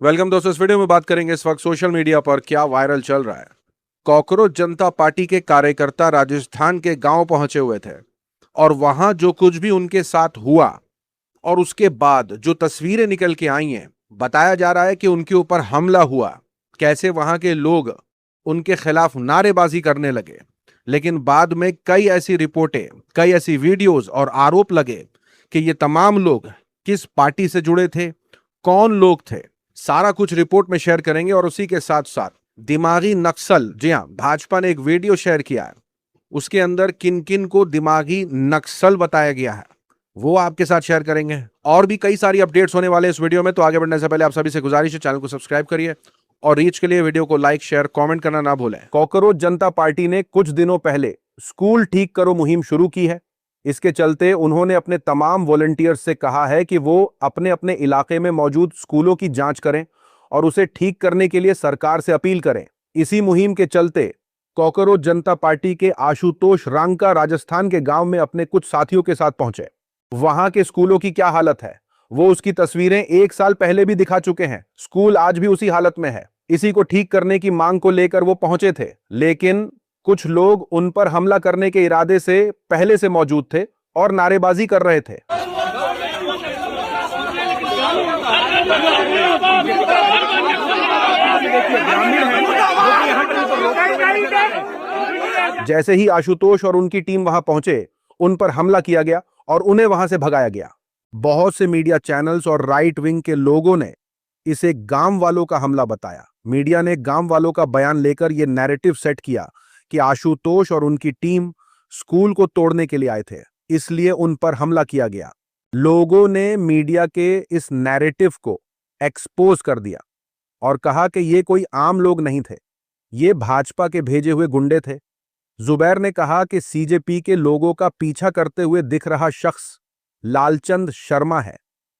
Welcome दोस्तों। इस video में बात करेंगे इस वक्त सोशल मीडिया पर क्या वायरल चल रहा है। कॉकरोच जनता पार्टी के कार्यकर्ता राजस्थान के गांव पहुंचे हुए थे और वहां जो कुछ भी उनके साथ हुआ और उसके बाद जो तस्वीरें निकल के आई हैं, बताया जा रहा है कि उनके ऊपर हमला हुआ, कैसे वहां के लोग उनके खिलाफ नारेबाजी करने लगे। लेकिन बाद में कई ऐसी रिपोर्टें, कई ऐसी वीडियोस और आरोप लगे कि ये तमाम लोग किस पार्टी से जुड़े थे, कौन लोग थे, सारा कुछ रिपोर्ट में शेयर करेंगे। और उसी के साथ साथ दिमागी नक्सल, जी हां, भाजपा ने एक वीडियो शेयर किया है, उसके अंदर किन किन को दिमागी नक्सल बताया गया है वो आपके साथ शेयर करेंगे। और भी कई सारी अपडेट्स होने वाले इस वीडियो में, तो आगे बढ़ने से पहले आप सभी से गुजारिश है चैनल को सब्सक्राइब करिए और रीच के लिए वीडियो को लाइक, शेयर, कमेंट करना ना भूलें। कॉकरोच जनता पार्टी ने कुछ दिनों पहले स्कूल ठीक करो मुहिम शुरू की है। इसके चलते उन्होंने अपने तमाम वॉलंटियर्स से कहा है कि वो अपने अपने इलाके में मौजूद स्कूलों की जांच करें और उसे ठीक करने के लिए सरकार से अपील करें। इसी मुहिम के चलते कॉकरोच जनता पार्टी के आशुतोष रांका राजस्थान के गांव में अपने कुछ साथियों के साथ पहुंचे। वहां के स्कूलों की क्या हालत है वो उसकी तस्वीरें 1 साल पहले भी दिखा चुके हैं। स्कूल आज भी उसी हालत में है। इसी को ठीक करने की मांग को लेकर वो पहुंचे थे, लेकिन कुछ लोग उन पर हमला करने के इरादे से पहले से मौजूद थे और नारेबाजी कर रहे थे। जैसे ही आशुतोष और उनकी टीम वहां पहुंचे, उन पर हमला किया गया और उन्हें वहां से भगाया गया। बहुत से मीडिया चैनल्स और राइट विंग के लोगों ने इसे गांव वालों का हमला बताया। मीडिया ने गांव वालों का बयान लेकर यह नैरेटिव सेट किया कि आशुतोष और उनकी टीम स्कूल को तोड़ने के लिए आए थे, इसलिए उन पर हमला किया गया। लोगों ने मीडिया के इस नैरेटिव को एक्सपोज कर दिया और कहा कि ये कोई आम लोग नहीं थे, ये भाजपा के भेजे हुए गुंडे थे। जुबैर ने कहा कि सीजेपी के लोगों का पीछा करते हुए दिख रहा शख्स लालचंद शर्मा है,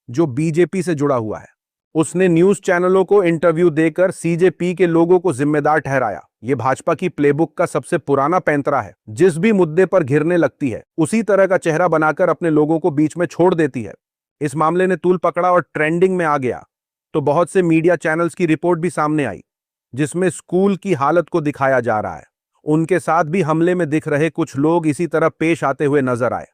जो बीजेपी से जुड़ा हुआ है। उसने न्यूज चैनलों को इंटरव्यू देकर सीजेपी के लोगों को जिम्मेदार ठहराया। यह भाजपा की प्लेबुक का सबसे पुराना पैंतरा है। जिस भी मुद्दे पर घिरने लगती है, उसी तरह का चेहरा बनाकर अपने लोगों को बीच में छोड़ देती है। इस मामले ने तूल पकड़ा और ट्रेंडिंग में आ गया तो बहुत से मीडिया चैनल्स की रिपोर्ट भी सामने आई, जिसमें स्कूल की हालत को दिखाया जा रहा है। उनके साथ भी हमले में दिख रहे कुछ लोग इसी तरह पेश आते हुए नजर आए।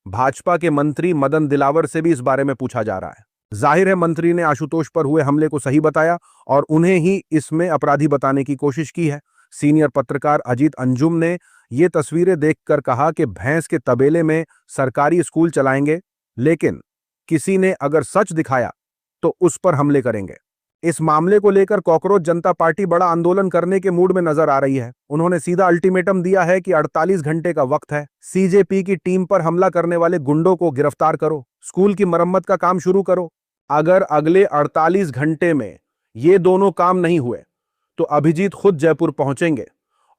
भाजपा के मंत्री मदन दिलावर से भी इस बारे में पूछा जा रहा है। जाहिर है मंत्री ने आशुतोष पर हुए हमले को सही बताया और उन्हें ही इसमें अपराधी बताने की कोशिश की है। सीनियर पत्रकार अजीत अंजुम ने ये तस्वीरें देखकर कहा कि भैंस के तबेले में सरकारी स्कूल चलाएंगे, लेकिन किसी ने अगर सच दिखाया तो उस पर हमले करेंगे। इस मामले को लेकर कॉकरोच जनता पार्टी बड़ा आंदोलन करने के मूड में नजर आ रही है। उन्होंने सीधा अल्टीमेटम दिया है कि 48 घंटे का वक्त है, सीजेपी की टीम पर हमला करने वाले गुंडों को गिरफ्तार करो, स्कूल की मरम्मत का काम शुरू करो। अगर अगले 48 घंटे में ये दोनों काम नहीं हुए तो अभिजीत खुद जयपुर पहुंचेंगे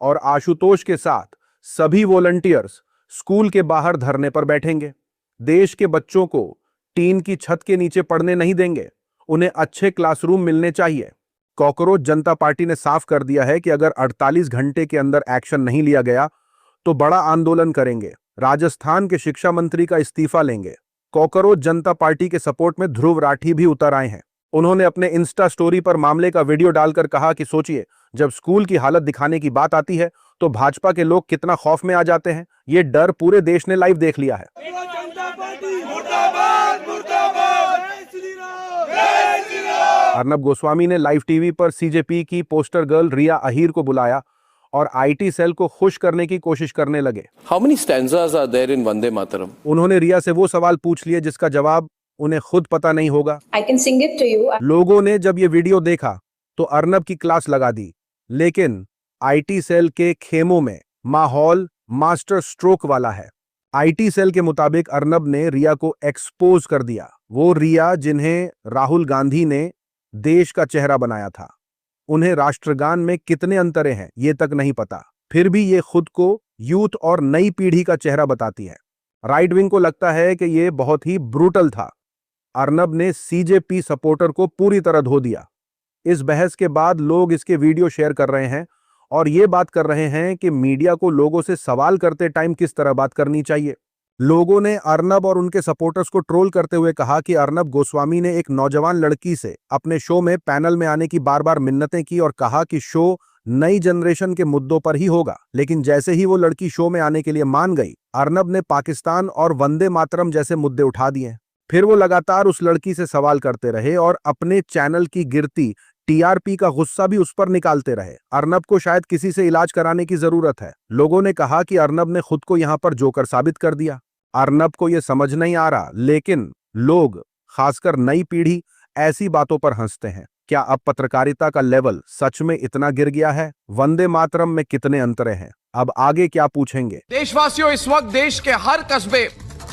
और आशुतोष के साथ सभी वॉलंटियर्स स्कूल के बाहर धरने पर बैठेंगे। देश के बच्चों को टीन की छत के नीचे पढ़ने नहीं देंगे, उन्हें अच्छे क्लासरूम मिलने चाहिए। कॉकरोच जनता पार्टी ने साफ कर दिया है कि अगर 48 घंटे के अंदर एक्शन नहीं लिया गया तो बड़ा आंदोलन करेंगे। राजस्थान के शिक्षा मंत्री का इस्तीफा लेंगे। कॉकरोच जनता पार्टी के सपोर्ट में ध्रुव राठी भी उतर आए हैं। उन्होंने अपने इंस्टा स्टोरी पर मामले का वीडियो डालकर कहा कि सोचिए, जब स्कूल की हालत दिखाने की बात आती है तो भाजपा के लोग कितना खौफ में आ जाते हैं। ये डर पूरे देश ने लाइव देख लिया है। अर्नब गोस्वामी ने लाइव टीवी पर सीजेपी की पोस्टर गर्ल रिया अहीर को बुलाया और आईटी सेल को खुश करने की कोशिश करने लगे। How many stanzas are there in Vande Mataram? उन्होंने रिया से वो सवाल पूछ लिए जिसका जवाब उन्हें खुद पता नहीं होगा। I can sing it to you. लोगों ने जब ये वीडियो देखा तो अर्नब की क्लास लगा दी, लेकिन आईटी सेल के खेमों में माहौल मास्टर स्ट्रोक वाला है। आईटी सेल के मुताबिक अर्नब ने रिया को एक्सपोज कर दिया। वो रिया जिन्हें राहुल गांधी ने देश का चेहरा बनाया था, उन्हें राष्ट्रगान में कितने अंतरे हैं ये तक नहीं पता, फिर भी ये खुद को यूथ और नई पीढ़ी का चेहरा बताती है। राइट विंग को लगता है कि ये बहुत ही ब्रूटल था। अर्नब ने सीजेपी सपोर्टर को पूरी तरह धो दिया। इस बहस के बाद लोग इसके वीडियो शेयर कर रहे हैं और ये बात कर रहे हैं कि मीडिया को लोगों से सवाल करते टाइम किस तरह बात करनी चाहिए। लोगों ने अर्नब और उनके सपोर्टर्स को ट्रोल करते हुए कहा कि अर्नब गोस्वामी ने एक नौजवान लड़की से अपने शो में पैनल में आने की बार बार मिन्नतें की और कहा कि शो नई जनरेशन के मुद्दों पर ही होगा। लेकिन जैसे ही वो लड़की शो में आने के लिए मान गई, अर्नब ने पाकिस्तान और वंदे मातरम जैसे मुद्दे उठा दिए। फिर वो लगातार उस लड़की से सवाल करते रहे और अपने चैनल की गिरती टीआरपी का गुस्सा भी उस पर निकालते रहे। अर्नब को शायद किसी से इलाज कराने की जरूरत है। लोगों ने कहा कि अर्नब ने खुद को यहां पर जोकर साबित कर दिया। अर्नब को यह समझ नहीं आ रहा, लेकिन लोग, खासकर नई पीढ़ी, ऐसी बातों पर हंसते हैं। क्या अब पत्रकारिता का लेवल सच में इतना गिर गया है? वंदे मातरम में कितने अंतरे हैं? अब आगे क्या पूछेंगे? देशवासियों, इस वक्त देश के हर कस्बे,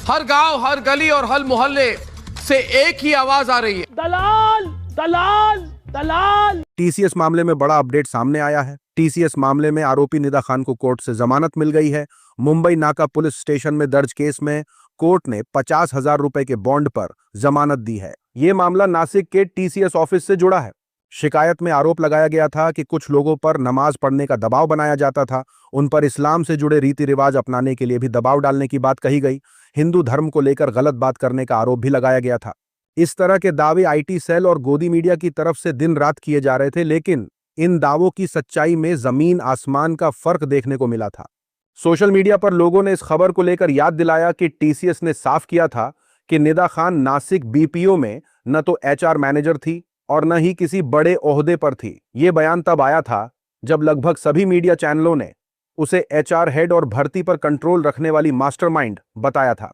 हर गांव, हर गली और हर मोहल्ले से एक ही आवाज आ रही है, दलाल दलाल दलाल। टीसीएस मामले में बड़ा अपडेट सामने आया है। टीसीएस मामले में आरोपी निदा खान को कोर्ट से जमानत मिल गई है। मुंबई नाका पुलिस स्टेशन में दर्ज केस में कोर्ट ने 50,000 रुपए के बॉन्ड पर जमानत दी है। यह मामला नासिक के टीसीएस ऑफिस से जुड़ा है। शिकायत में आरोप लगाया गया था कि कुछ लोगों पर नमाज पढ़ने का दबाव बनाया जाता था, उन पर इस्लाम से जुड़े रीति रिवाज अपनाने के लिए भी दबाव डालने की बात कही गई। हिंदू धर्म को लेकर गलत बात करने का आरोप भी लगाया गया था। इस तरह के दावे आईटी सेल और गोदी मीडिया की तरफ से दिन रात किए जा रहे थे, लेकिन इन दावों की सच्चाई में जमीन आसमान का फर्क देखने को मिला था। सोशल मीडिया पर लोगों ने इस खबर को लेकर याद दिलाया कि टीसीएस ने साफ किया था कि निदा खान नासिक बीपीओ में न तो एचआर मैनेजर थी और न ही किसी बड़े ओहदे पर थी। यह बयान तब आया था जब लगभग सभी मीडिया चैनलों ने उसे एचआर हेड और भर्ती पर कंट्रोल रखने वाली मास्टरमाइंड बताया था।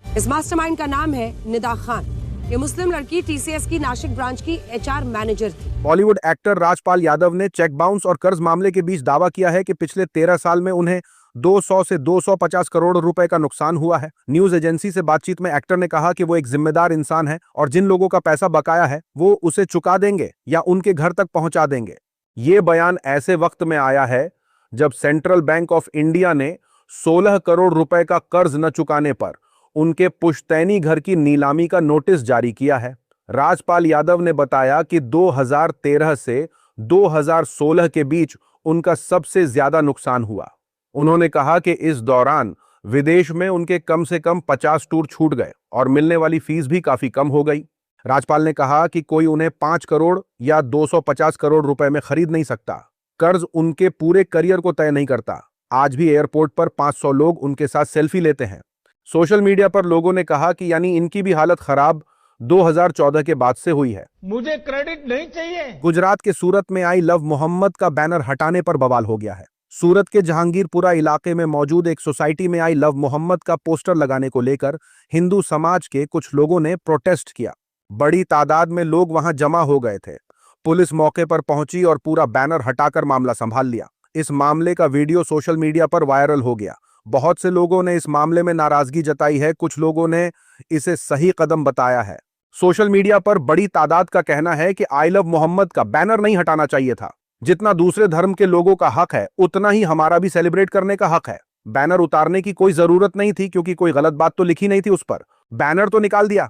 इस मास्टरमाइंड का नाम है निदा खान। ये मुस्लिम लड़की टीसीएस की नासिक ब्रांच की एचआर मैनेजर थी। बॉलीवुड एक्टर राजपाल यादव ने चेक बाउंस और कर्ज मामले के बीच दावा किया है कि पिछले 13 साल में उन्हें 200 से 250 करोड़ रुपए का नुकसान हुआ है। न्यूज एजेंसी से बातचीत में एक्टर ने कहा कि वो एक जिम्मेदार इंसान है और जिन लोगों का पैसा बकाया है वो उसे चुका देंगे या उनके घर तक पहुंचा देंगे। ये बयान ऐसे वक्त में आया है जब सेंट्रल बैंक ऑफ इंडिया ने 16 करोड़ रुपए का कर्ज न चुकाने पर उनके पुश्तैनी घर की नीलामी का नोटिस जारी किया है। राजपाल यादव ने बताया कि 2013 से 2016 के बीच उनका सबसे ज्यादा नुकसान हुआ। उन्होंने कहा कि इस दौरान विदेश में उनके कम से कम 50 टूर छूट गए और मिलने वाली फीस भी काफी कम हो गई। राजपाल ने कहा कि कोई उन्हें 5 करोड़ या 250 करोड़ रुपए में खरीद नहीं सकता। कर्ज उनके पूरे करियर को तय नहीं करता। आज भी एयरपोर्ट पर 500 लोग उनके साथ सेल्फी लेते हैं। सोशल मीडिया पर लोगों ने कहा कि यानी इनकी भी हालत खराब 2014 के बाद से हुई है। मुझे क्रेडिट नहीं चाहिए। गुजरात के सूरत में आई लव मोहम्मद का बैनर हटाने पर बवाल हो गया है। सूरत के जहांगीरपुरा इलाके में मौजूद एक सोसाइटी में आई लव मोहम्मद का पोस्टर लगाने को लेकर हिंदू समाज के कुछ लोगों ने प्रोटेस्ट किया। बड़ी तादाद में लोग वहां जमा हो गए थे। पुलिस मौके पर पहुंची और पूरा बैनर हटाकर मामला संभाल लिया। इस मामले का वीडियो सोशल मीडिया पर वायरल हो गया। बहुत से लोगों ने इस मामले में नाराजगी जताई है, कुछ लोगों ने इसे सही कदम बताया है। सोशल मीडिया पर बड़ी तादाद का कहना है कि आई लव मोहम्मद का बैनर नहीं हटाना चाहिए था। जितना दूसरे धर्म के लोगों का हक है उतना ही हमारा भी सेलिब्रेट करने का हक है। बैनर उतारने की कोई जरूरत नहीं थी क्योंकि कोई गलत बात तो लिखी नहीं थी उस पर। बैनर तो निकाल दिया,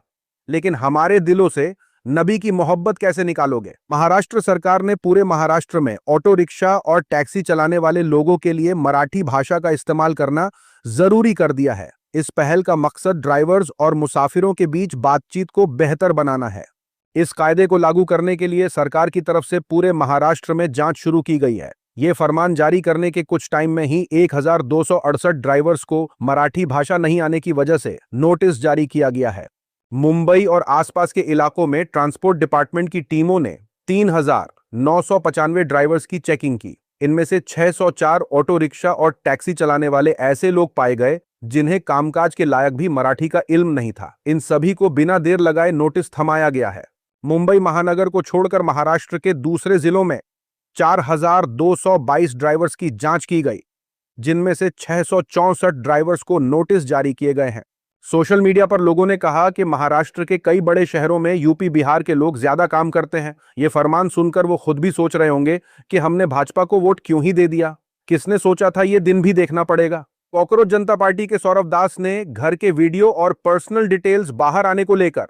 लेकिन हमारे दिलों से नबी की मोहब्बत कैसे निकालोगे? महाराष्ट्र सरकार ने पूरे महाराष्ट्र में ऑटो रिक्शा और टैक्सी चलाने वाले लोगों के लिए मराठी भाषा का इस्तेमाल करना जरूरी कर दिया है। इस पहल का मकसद ड्राइवर्स और मुसाफिरों के बीच बातचीत को बेहतर बनाना है। इस कायदे को लागू करने के लिए सरकार की तरफ से पूरे महाराष्ट्र में जांच शुरू की गई है। ये फरमान जारी करने के कुछ टाइम में ही 1268 ड्राइवर्स को मराठी भाषा नहीं आने की वजह से नोटिस जारी किया गया है। मुंबई और आसपास के इलाकों में ट्रांसपोर्ट डिपार्टमेंट की टीमों ने 3,995 ड्राइवर्स की चेकिंग की। इनमें से 604 ऑटो रिक्शा और टैक्सी चलाने वाले ऐसे लोग पाए गए जिन्हें कामकाज के लायक भी मराठी का इल्म नहीं था। इन सभी को बिना देर लगाए नोटिस थमाया गया है। मुंबई महानगर को छोड़कर महाराष्ट्र के दूसरे जिलों में 4,222 ड्राइवर्स की जांच की गई, जिनमें से 664 ड्राइवर्स को नोटिस जारी किए गए हैं। सोशल मीडिया पर लोगों ने कहा कि महाराष्ट्र के कई बड़े शहरों में यूपी बिहार के लोग ज्यादा काम करते हैं। ये फरमान सुनकर वो खुद भी सोच रहे होंगे कि हमने भाजपा को वोट क्यों ही दे दिया। किसने सोचा था ये दिन भी देखना पड़ेगा। कॉकरोच जनता पार्टी के सौरभ दास ने घर के वीडियो और पर्सनल डिटेल्स बाहर आने को लेकर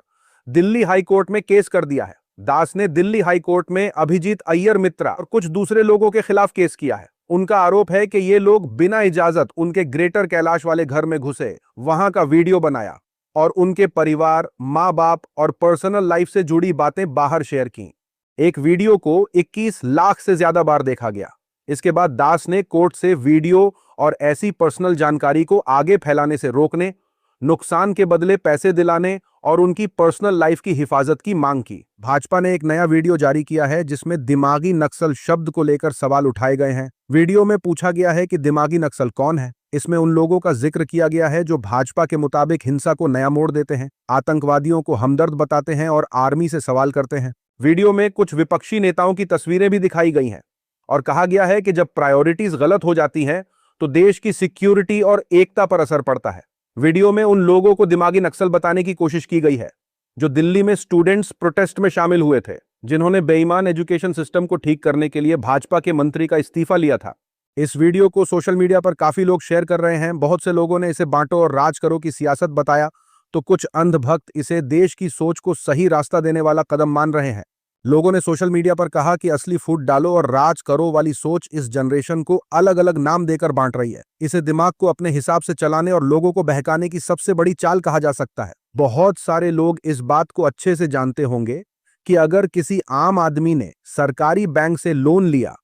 दिल्ली हाई कोर्ट में केस कर दिया है। दास ने दिल्ली हाई कोर्ट में अभिजीत अय्यर मित्रा और कुछ दूसरे लोगों के खिलाफ केस किया है। उनका आरोप है कि ये लोग बिना इजाजत उनके ग्रेटर कैलाश वाले घर में घुसे, वहां का वीडियो बनाया और उनके परिवार, माँ बाप और पर्सनल लाइफ से जुड़ी बातें बाहर शेयर की। एक वीडियो को 21 लाख से ज्यादा बार देखा गया। इसके बाद दास ने कोर्ट से वीडियो और ऐसी पर्सनल जानकारी को आगे फैलाने से रोकने, नुकसान के बदले पैसे दिलाने और उनकी पर्सनल लाइफ की हिफाजत की मांग की। भाजपा ने एक नया वीडियो जारी किया है जिसमें दिमागी नक्सल शब्द को लेकर सवाल उठाए गए हैं। वीडियो में पूछा गया है कि दिमागी नक्सल कौन है। इसमें उन लोगों का जिक्र किया गया है जो भाजपा के मुताबिक हिंसा को नया मोड़ देते हैं, आतंकवादियों को हमदर्द बताते हैं और आर्मी से सवाल करते हैं। वीडियो में कुछ विपक्षी नेताओं की तस्वीरें भी दिखाई गई हैं और कहा गया है कि जब प्रायोरिटीज गलत हो जाती हैं तो देश की सिक्योरिटी और एकता पर असर पड़ता है। वीडियो में उन लोगों को दिमागी नक्सल बताने की कोशिश की गई है जो दिल्ली में स्टूडेंट्स प्रोटेस्ट में शामिल हुए थे, जिन्होंने बेईमान एजुकेशन सिस्टम को ठीक करने के लिए भाजपा के मंत्री का इस्तीफा लिया था। इस वीडियो को सोशल मीडिया पर काफी लोग शेयर कर रहे हैं। बहुत से लोगों ने इसे बांटो और राज करो की सियासत बताया, तो कुछ अंधभक्त इसे देश की सोच को सही रास्ता देने वाला कदम मान रहे हैं। लोगों ने सोशल मीडिया पर कहा कि असली फूट डालो और राज करो वाली सोच इस जनरेशन को अलग अलग नाम देकर बांट रही है। इसे दिमाग को अपने हिसाब से चलाने और लोगों को बहकाने की सबसे बड़ी चाल कहा जा सकता है। बहुत सारे लोग इस बात को अच्छे से जानते होंगे कि अगर किसी आम आदमी ने सरकारी बैंक से लोन लिया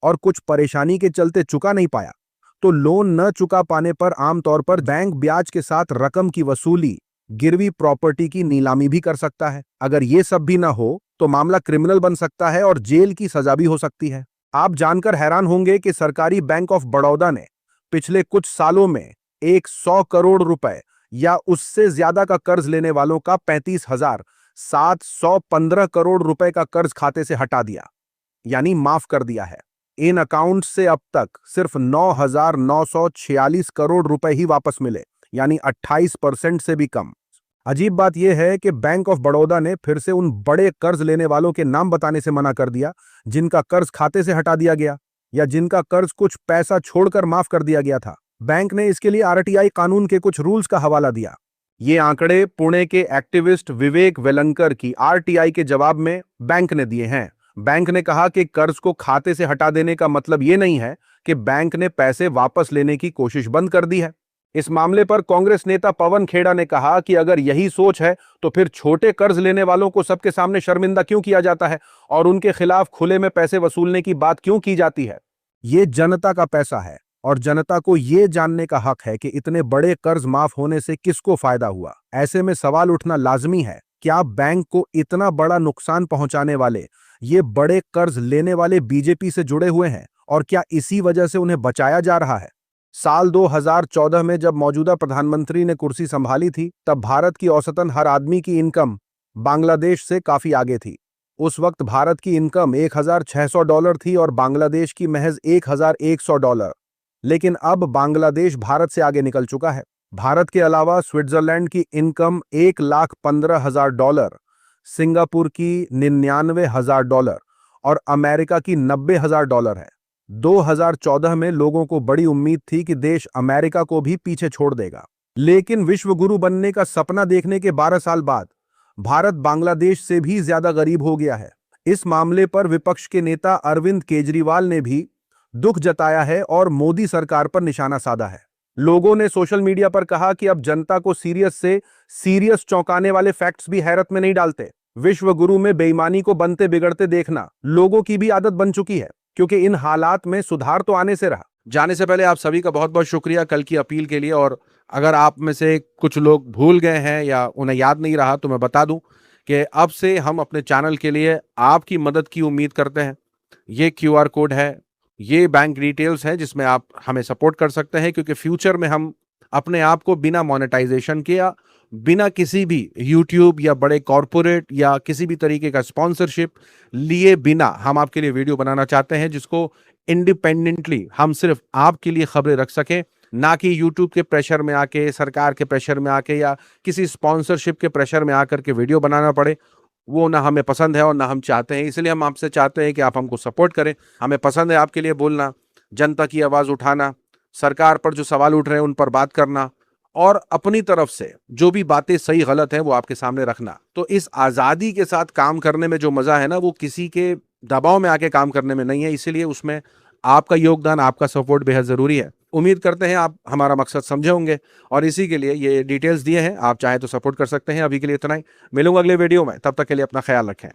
और कुछ परेशानी के चलते चुका नहीं पाया, तो लोन न चुका पाने पर आमतौर पर बैंक ब्याज के साथ रकम की वसूली, गिरवी प्रॉपर्टी की नीलामी भी कर सकता है। अगर ये सब भी ना हो तो मामला क्रिमिनल बन सकता है और जेल की सजा भी हो सकती है। आप जानकर हैरान होंगे कि सरकारी बैंक ऑफ बड़ौदा ने पिछले कुछ सालों में 100 करोड़ रुपए या उससे ज्यादा का कर्ज लेने वालों का 35,715 करोड़ रुपए का कर्ज खाते से हटा दिया, यानी माफ कर दिया है। इन अकाउंट से अब तक सिर्फ 9,946 करोड़ रुपए ही वापस मिले, यानी 28% से भी कम। अजीब बात यह है कि बैंक ऑफ बड़ौदा ने फिर से उन बड़े कर्ज लेने वालों के नाम बताने से मना कर दिया जिनका कर्ज खाते से हटा दिया गया या जिनका कर्ज कुछ पैसा छोड़कर माफ कर दिया गया था। बैंक ने इसके लिए आरटीआई कानून के कुछ रूल्स का हवाला दिया। ये आंकड़े पुणे के एक्टिविस्ट विवेक वेलंकर की आरटीआई के जवाब में बैंक ने दिए हैं। बैंक ने कहा कि कर्ज को खाते से हटा देने का मतलब ये नहीं है कि बैंक ने पैसे वापस लेने की कोशिश बंद कर दी है। इस मामले पर कांग्रेस नेता पवन खेड़ा ने कहा कि अगर यही सोच है तो फिर छोटे कर्ज लेने वालों को सबके सामने शर्मिंदा क्यों किया जाता है और उनके खिलाफ खुले में पैसे वसूलने की बात क्यों की जाती है। ये जनता का पैसा है और जनता को ये जानने का हक है कि इतने बड़े कर्ज माफ होने से किसको फायदा हुआ। ऐसे में सवाल उठना लाजमी है, क्या बैंक को इतना बड़ा नुकसान पहुंचाने वाले ये बड़े कर्ज लेने वाले बीजेपी से जुड़े हुए हैं और क्या इसी वजह से उन्हें बचाया जा रहा है। साल 2014 में जब मौजूदा प्रधानमंत्री ने कुर्सी संभाली थी, तब भारत की औसतन हर आदमी की इनकम बांग्लादेश से काफी आगे थी। उस वक्त भारत की इनकम $1,600 थी और बांग्लादेश की महज $1,100। लेकिन अब बांग्लादेश भारत से आगे निकल चुका है। भारत के अलावा स्विट्जरलैंड की इनकम $1,15,000, सिंगापुर की $99,000 और अमेरिका की $90,000 है। 2014 में लोगों को बड़ी उम्मीद थी कि देश अमेरिका को भी पीछे छोड़ देगा, लेकिन विश्व गुरु बनने का सपना देखने के 12 साल बाद भारत बांग्लादेश से भी ज्यादा गरीब हो गया है। इस मामले पर विपक्ष के नेता अरविंद केजरीवाल ने भी दुख जताया है और मोदी सरकार पर निशाना साधा है। लोगों ने सोशल मीडिया पर कहा कि अब जनता को सीरियस से सीरियस चौंकाने वाले फैक्ट्स भी हैरत में नहीं डालते। विश्व गुरु में बेईमानी को बनते बिगड़ते देखना लोगों की भी आदत बन चुकी है, क्योंकि इन हालात में सुधार तो आने से रहा। जाने से पहले आप सभी का बहुत बहुत शुक्रिया कल की अपील के लिए। और अगर आप में से कुछ लोग भूल गए हैं या उन्हें याद नहीं रहा तो मैं बता दूं कि अब से हम अपने चैनल के लिए आपकी मदद की उम्मीद करते हैं। ये QR कोड है, ये बैंक डिटेल्स है जिसमें आप हमें सपोर्ट कर सकते हैं, क्योंकि फ्यूचर में हम अपने आप को बिना मोनेटाइजेशन के या बिना किसी भी YouTube या बड़े कॉरपोरेट या किसी भी तरीके का स्पॉन्सरशिप लिए बिना हम आपके लिए वीडियो बनाना चाहते हैं, जिसको इंडिपेंडेंटली हम सिर्फ आपके लिए खबरें रख सकें, ना कि YouTube के प्रेशर में आके, सरकार के प्रेशर में आके या किसी स्पॉन्सरशिप के प्रेशर में आकर के वीडियो बनाना पड़े। वो ना हमें पसंद है और ना हम चाहते हैं। इसलिए हम आपसे चाहते हैं कि आप हमको सपोर्ट करें। हमें पसंद है आपके लिए बोलना, जनता की आवाज़ उठाना, सरकार पर जो सवाल उठ रहे हैं उन पर बात करना और अपनी तरफ से जो भी बातें सही गलत हैं वो आपके सामने रखना। तो इस आज़ादी के साथ काम करने में जो मज़ा है ना, वो किसी के दबाव में आके काम करने में नहीं है। इसीलिए उसमें आपका योगदान, आपका सपोर्ट बेहद ज़रूरी है। उम्मीद करते हैं आप हमारा मकसद समझे होंगे और इसी के लिए ये डिटेल्स दिए हैं। आप चाहे तो सपोर्ट कर सकते हैं। अभी के लिए इतना ही, मिलूंगा अगले वीडियो में, तब तक के लिए अपना ख्याल रखें।